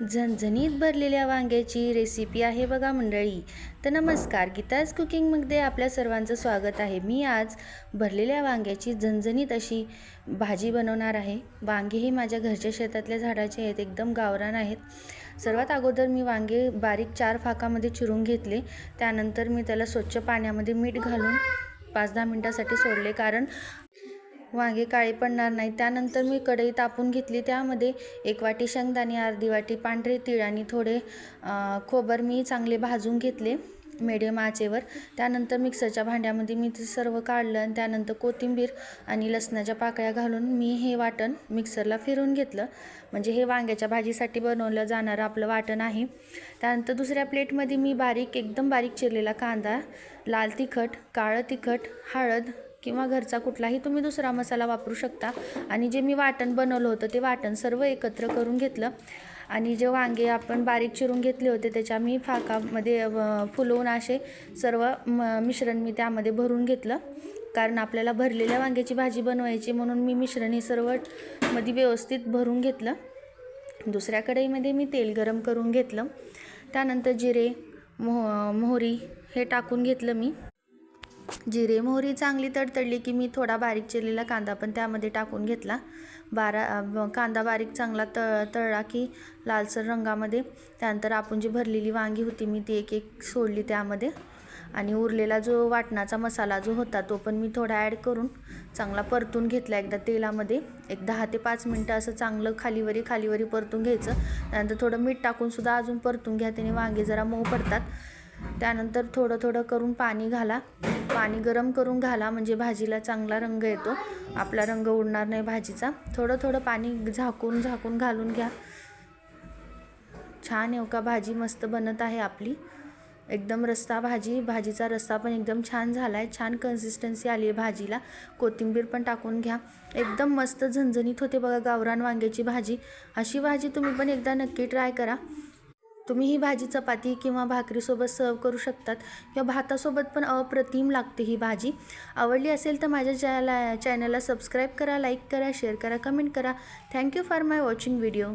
झणझणीत भरलेल्या वांग्याची रेसिपी आहे बघा मंडळी. तर नमस्कार, गीताज कुकिंगमध्ये आपल्या सर्वांचं स्वागत आहे. मी आज भरलेल्या वांग्याची झणझणीत अशी भाजी बनवणार आहे. वांगे हे माझ्या घरच्या शेतातल्या झाडाचे आहेत, एकदम गावरान आहेत. सर्वात अगोदर मी वांगे बारीक 4 फाकामध्ये चिरून घेतले. त्यानंतर मी त्याला स्वच्छ पाण्यामध्ये मीठ घालून 5-10 मिनिटासाठी सोडले, कारण वांगे काळे पडणार नाही. त्यानंतर मी कढई तापून घेतली. त्यामध्ये 1 वाटी शेंगदाणे, अर्धी वाटी पांढरे तीळ आणि थोडे खोबर मी चांगले भाजून घेतले मीडियम आचेवर. त्यानंतर मिक्सरच्या भांड्यामध्ये मी ते सर्व काढलं आणि त्यानंतर कोथिंबीर आणि लसणाच्या पाकळ्या घालून मी हे वाटण मिक्सरला फिरवून घेतलं. म्हणजे हे वांग्याच्या भाजीसाठी बनवलं जाणारं आपलं वाटण आहे. त्यानंतर दुसऱ्या प्लेटमध्ये मी एकदम बारीक चिरलेला कांदा, लाल तिखट, काळं तिखट, हळद किंवा घरचा कुठलाही तुम्ही दुसरा मसाला वापरू शकता आणि जे मी वाटण बनवलं होतं ते वाटण सर्व एकत्र करून घेतलं. आणि जे वांगे आपण बारीक चिरून घेतले होते त्याच्या मी फाकामध्ये फुलवून असे सर्व मिश्रण मी त्यामध्ये भरून घेतलं, कारण आपल्याला भरलेल्या वांग्याची भाजी बनवायची, म्हणून मी मिश्रण हे सर्व मध्ये व्यवस्थित भरून घेतलं. दुसऱ्या कढईमध्ये मी तेल गरम करून घेतलं. त्यानंतर जिरे, मोहरी हे टाकून घेतलं मी. जिरे मोहरी चांगली तडतडली की मी थोडा बारीक चिरलेला कांदा पण त्यामध्ये टाकून घेतला. कांदा बारीक चांगला तळला की लालसर रंगामध्ये. त्यानंतर आपण जी भरलेली वांगी होती मी ती एक सोडली त्यामध्ये, आणि उरलेला जो वाटणाचा मसाला जो होता तो पण मी थोडा ॲड करून चांगला परतून घेतला एकदा तेलामध्ये. 10 ते 5 मिनटं असं चांगलं खालीवरी परतून घ्यायचं. त्यानंतर थोडं मीठ टाकून सुद्धा अजून परतून घ्या, त्याने वांगे जरा मऊ पडतात. त्यानंतर थोडं करून पाणी घाला. पाणी गरम करून घाला, म्हणजे भाजीला चांगला रंग येतो, आपला रंग उडणार नाही भाजीचा. थोडं पाणी झाकून घालून घ्या. छान का भाजी मस्त बनत आहे आपली. एकदम भाजीचा रस्सा पण एकदम छान झाला आहे. छान कन्सिस्टन्सी आली आहे भाजीला. कोथिंबीर पण टाकून घ्या. एकदम मस्त झणझणीत होते बघा गावरान वांग्याची भाजी. अशी भाजी तुम्ही पण एकदा नक्की ट्राय करा. तुम्ही ही भाजी चपाती किंवा भाकरीसोबत सर्व करू शकतात, किंवा भातासोबत पण अप्रतिम लागते ही भाजी. आवडली असेल तर माझ्या चॅनलला सबस्क्राईब करा, लाईक करा, शेअर करा, कमेंट करा. Thank you for my watching video.